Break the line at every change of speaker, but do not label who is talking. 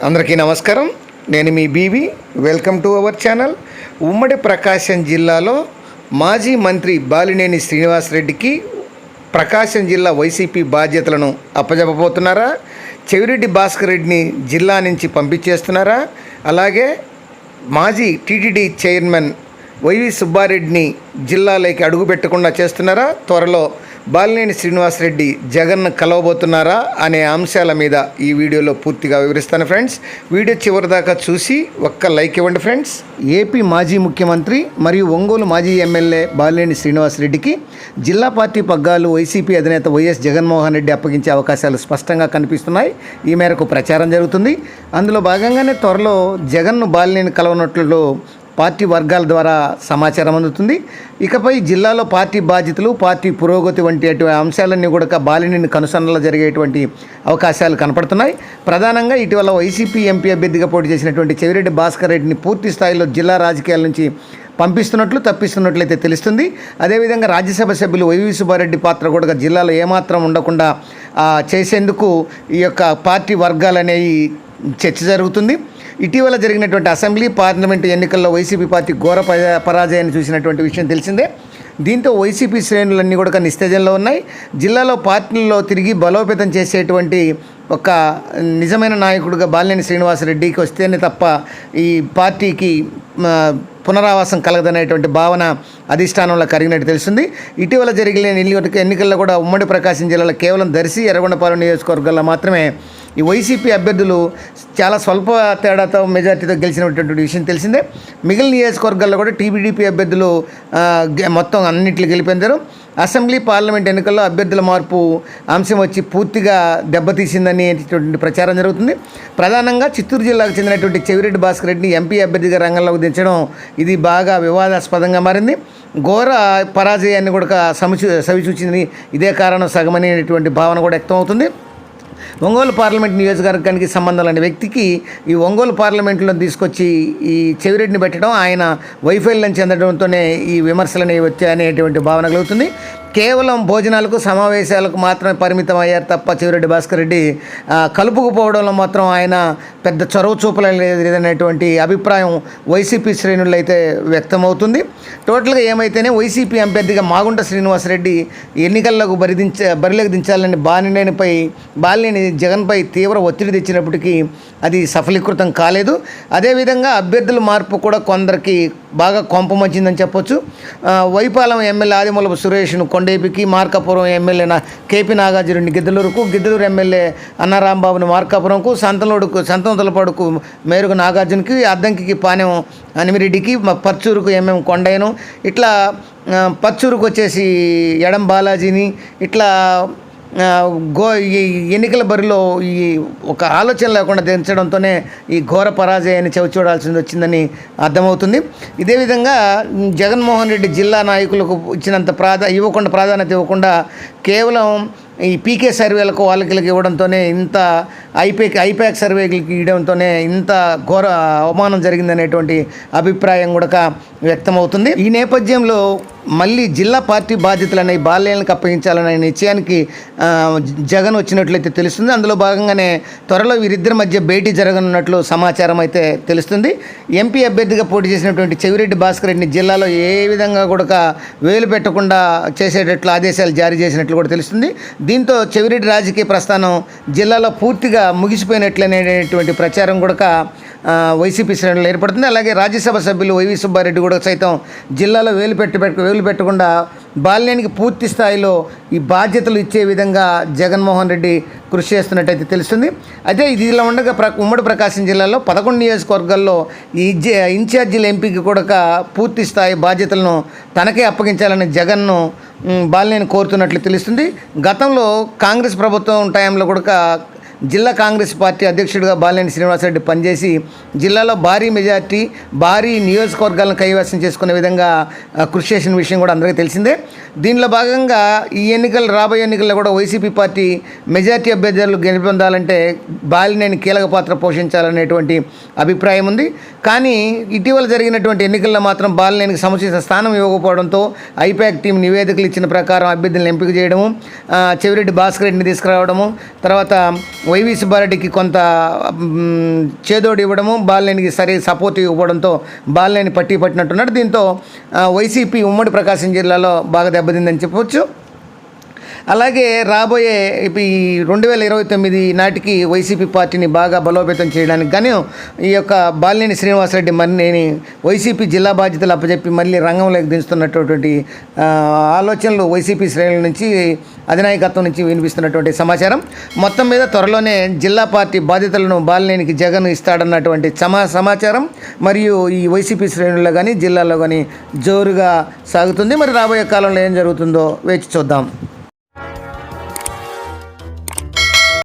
అందరికీ నమస్కారం. నేను మీ BV. Welcome to our channel. ఉమ్మడి ప్రకాశం జిల్లాలో మాజీ మంత్రి బాలినేని శ్రీనివాసరెడ్డికి ప్రకాశం జిల్లా వైసీపీ బాధ్యతలను అప్పజెప్పబోతున్నారా? చెవిరెడ్డి భాస్కర్ రెడ్డిని జిల్లా నుంచి పంపించేస్తున్నారా? అలాగే మాజీ టీటీడీ చైర్మన్ వైవి సుబ్బారెడ్డిని జిల్లాలోకి అడుగుపెట్టకుండా చేస్తున్నారా? త్వరలో బాలినేని శ్రీనివాసరెడ్డి జగన్ను కలవబోతున్నారా అనే అంశాల మీద ఈ వీడియోలో పూర్తిగా వివరిస్తాను ఫ్రెండ్స్. వీడియో చివరి దాకా చూసి ఒక్క లైక్ ఇవ్వండి ఫ్రెండ్స్. ఏపీ మాజీ ముఖ్యమంత్రి మరియు ఒంగోలు మాజీ ఎమ్మెల్యే బాలినేని శ్రీనివాసరెడ్డికి జిల్లా పార్టీ పగ్గాలు వైసీపీ అధినేత వైఎస్ జగన్మోహన్ రెడ్డి అప్పగించే అవకాశాలు స్పష్టంగా కనిపిస్తున్నాయి. ఈ మేరకు ప్రచారం జరుగుతుంది. అందులో భాగంగానే త్వరలో జగన్ను బాలినేని కలవనట్లు పార్టీ వర్గాల ద్వారా సమాచారం అందుతుంది. ఇకపై జిల్లాలో పార్టీ బాధ్యతలు, పార్టీ పురోగతి వంటి అంశాలన్నీ కూడా బాలినేని కనుసన్నలో జరిగేటువంటి అవకాశాలు కనపడుతున్నాయి. ప్రధానంగా ఇటీవల వైసీపీ ఎంపీ అభ్యర్థిగా పోటీ చేసినటువంటి చెవిరెడ్డి భాస్కర్ రెడ్డిని పూర్తి స్థాయిలో జిల్లా రాజకీయాల నుంచి తప్పిస్తున్నట్లయితే తెలుస్తుంది. అదేవిధంగా రాజ్యసభ సభ్యులు వైవి సుబ్బారెడ్డి పాత్ర కూడా జిల్లాలో ఏమాత్రం ఉండకుండా చేసేందుకు ఈ యొక్క పార్టీ వర్గాలనేవి చర్చ జరుగుతుంది. ఇటీవల జరిగినటువంటి అసెంబ్లీ, పార్లమెంటు ఎన్నికల్లో వైసీపీ పార్టీ ఘోర పరాజయాన్ని చూసినటువంటి విషయం తెలిసిందే. దీంతో వైసీపీ శ్రేణులన్నీ కూడా నిస్తేజంలో ఉన్నాయి. జిల్లాలో పార్టీల్లో తిరిగి బలోపేతం చేసేటువంటి ఒక నిజమైన నాయకుడిగా బాలినేని శ్రీనివాసరెడ్డికి వస్తేనే తప్ప ఈ పార్టీకి పునరావాసం కలగదనేటువంటి భావన అధిష్టానంలో కరిగినట్టు తెలుస్తుంది. ఇటీవల జరిగిన ఎన్నికల్లో కూడా ఉమ్మడి ప్రకాశం జిల్లాలో కేవలం దర్శి, ఎర్రగొండపాలెం నియోజకవర్గాల్లో మాత్రమే ఈ వైసీపీ అభ్యర్థులు చాలా స్వల్ప తేడాతో మెజార్టీతో గెలిచినటువంటి విషయం తెలిసిందే. మిగిలిన నియోజకవర్గాల్లో కూడా టీడీపీ అభ్యర్థులు మొత్తం అన్నింటిలో గెలిపొందారు. అసెంబ్లీ, పార్లమెంట్ ఎన్నికల్లో అభ్యర్థుల మార్పు అంశం వచ్చి పూర్తిగా దెబ్బతీసిందనేటువంటి ప్రచారం జరుగుతుంది. ప్రధానంగా చిత్తూరు జిల్లాకు చెందినటువంటి చెవిరెడ్డి భాస్కర్ రెడ్డిని ఎంపీ అభ్యర్థిగా రంగంలోకి దించడం ఇది బాగా వివాదాస్పదంగా మారింది. ఘోర పరాజయాన్ని కూడా సవిచూచింది. ఇదే కారణం సగమనేటువంటి భావన కూడా వ్యక్తం అవుతుంది. ఒంగోలు పార్లమెంట్ నియోజకవర్గానికి సంబంధం లేని వ్యక్తికి ఈ ఒంగోలు పార్లమెంట్లో తీసుకొచ్చి ఈ చెవిరెడ్డిని పెట్టడం, ఆయన వైఫల్యం చెందడంతోనే ఈ విమర్శలు అనేవి వచ్చాయనేటువంటి భావన కలుగుతుంది. కేవలం భోజనాలకు, సమావేశాలకు మాత్రమే పరిమితం అయ్యారు తప్ప చెవిరెడ్డి భాస్కర్ రెడ్డి కలుపుకుపోవడంలో మాత్రం ఆయన పెద్ద చొరవ చూపలేదనేటువంటి అభిప్రాయం వైసీపీ శ్రేణుల్లో అయితే వ్యక్తమవుతుంది. టోటల్గా ఏమైతేనే వైసీపీ అభ్యర్థిగా మాగుంట శ్రీనివాసరెడ్డి ఎన్నికల్లోకి బరిలోకి దించాలని బాలినేని జగన్పై తీవ్ర ఒత్తిడి తెచ్చినప్పటికీ అది సఫలీకృతం కాలేదు. అదేవిధంగా అభ్యర్థుల మార్పు కూడా కొందరికి బాగా కొంపమంచిందని చెప్పొచ్చు. వైపాలెం ఎమ్మెల్యే ఆదిమూలపు సురేష్ను కొండేపికి, మార్కాపురం ఎమ్మెల్యే కేపీ నాగార్జునుడిని గిద్దలూరుకు, ఎమ్మెల్యే అన్నారాంబాబుని మార్కాపురంకు, సంతనూతలపాడుకు మేరుగు నాగార్జునకి, అద్దంకి పానెం అనిమిరెడ్డికి, పర్చూరుకు ఎంఎం కొండయ్యను, ఇట్లా పర్చూరుకు వచ్చేసి ఎడం బాలాజీని, ఇట్లా ఈ ఎన్నికల బరిలో ఈ ఒక ఆలోచన లేకుండా దించడంతోనే ఈ ఘోర పరాజయాన్ని చవిచూడాల్సింది వచ్చిందని అర్థమవుతుంది. ఇదే విధంగా జగన్మోహన్ రెడ్డి జిల్లా నాయకులకు ఇచ్చినంత ప్రాధాన్యత ఇవ్వకుండా కేవలం ఈ పీకే సర్వేలకు వాళ్ళకి ఇవ్వడంతోనే ఇంత ఐపాక్ సర్వేకి ఇవ్వడంతోనే ఇంత ఘోర అవమానం జరిగిందనేటువంటి అభిప్రాయం కూడా వ్యక్తమవుతుంది. ఈ నేపథ్యంలో మళ్ళీ జిల్లా పార్టీ బాధ్యతలనే బాలినేనికి అప్పగించాలనే నిశ్చయానికి జగన్ వచ్చినట్లయితే తెలుస్తుంది. అందులో భాగంగానే త్వరలో వీరిద్దరి మధ్య భేటీ జరగనున్నట్లు సమాచారం అయితే తెలుస్తుంది. ఎంపీ అభ్యర్థిగా పోటీ చేసినటువంటి చెవిరెడ్డి భాస్కర్ రెడ్డిని జిల్లాలో ఏ విధంగా కూడా వేలు పెట్టకుండా చేసేటట్లు ఆదేశాలు జారీ చేసినట్లు కూడా తెలుస్తుంది. దీంతో చెవిరెడ్డి రాజకీయ ప్రస్థానం జిల్లాలో పూర్తిగా ముగిసిపోయినట్లనేటువంటి ప్రచారం కూడా వైసీపీ శ్రేణులు ఏర్పడుతుంది. అలాగే రాజ్యసభ సభ్యులు వైవి సుబ్బారెడ్డి కూడా సైతం జిల్లాలో వేలు పెట్టకుండా బాలినేనికి పూర్తి స్థాయిలో ఈ బాధ్యతలు ఇచ్చే విధంగా జగన్మోహన్ రెడ్డి కృషి చేస్తున్నట్టయితే తెలుస్తుంది. అయితే ఇది ఇలా ఉండగా ఉమ్మడి ప్రకాశం జిల్లాలో 11 నియోజకవర్గాల్లో ఈ ఇన్ఛార్జీల ఎంపీకి కూడా పూర్తి స్థాయి బాధ్యతలను తనకే అప్పగించాలని జగన్ను బాలినేని కోరుతున్నట్లు తెలుస్తుంది. గతంలో కాంగ్రెస్ ప్రభుత్వం టైంలో కూడా జిల్లా కాంగ్రెస్ పార్టీ అధ్యక్షుడిగా బాలినేని శ్రీనివాసరెడ్డి పనిచేసి జిల్లాలో భారీ మెజార్టీ, భారీ నియోజకవర్గాలను కైవసం చేసుకునే విధంగా కృషి చేసిన విషయం కూడా అందరికీ తెలిసిందే. దీనిలో భాగంగా ఈ రాబోయే ఎన్నికల్లో కూడా వైసీపీ పార్టీ మెజార్టీ అభ్యర్థులు గెలుపొందాలంటే బాలినేని కీలక పాత్ర పోషించాలనేటువంటి అభిప్రాయం ఉంది. కానీ ఇటీవల జరిగినటువంటి ఎన్నికల్లో మాత్రం బాలినేనికి సముచిత స్థానం ఇవ్వకపోవడంతో ఐపాక్ టీం నివేదికలు ఇచ్చిన ప్రకారం అభ్యర్థులను ఎంపిక చేయడము, చెవిరెడ్డి భాస్కర్ రెడ్డిని తీసుకురావడము, తర్వాత వైవి సుబ్బారెడ్డికి కొంత చేదోడు ఇవ్వడము, బాలినేనికి సరి సపోర్ట్ ఇవ్వడంతో బాలినేని పట్టినట్టున్నాడు. దీంతో వైసీపీ ఉమ్మడి ప్రకాశం జిల్లాలో బాగా దెబ్బతిందని చెప్పవచ్చు. అలాగే రాబోయే ఈ 2029 నాటికి వైసీపీ పార్టీని బాగా బలోపేతం చేయడానికి గాను ఈ యొక్క బాలినేని శ్రీనివాసరెడ్డి మరినేని వైసీపీ జిల్లా బాధ్యతలు అప్పచెప్పి మళ్ళీ రంగంలోకి దించుతున్నటువంటి ఆలోచనలు వైసీపీ శ్రేణుల నుంచి, అధినాయకత్వం నుంచి వినిపిస్తున్నటువంటి సమాచారం. మొత్తం మీద త్వరలోనే జిల్లా పార్టీ బాధ్యతలను బాలినేనికి జగన్ ఇస్తాడన్నటువంటి సమాచారం మరియు ఈ వైసీపీ శ్రేణుల్లో కానీ జిల్లాలో కానీ జోరుగా సాగుతుంది. మరి రాబోయే కాలంలో ఏం జరుగుతుందో వేచి చూద్దాం.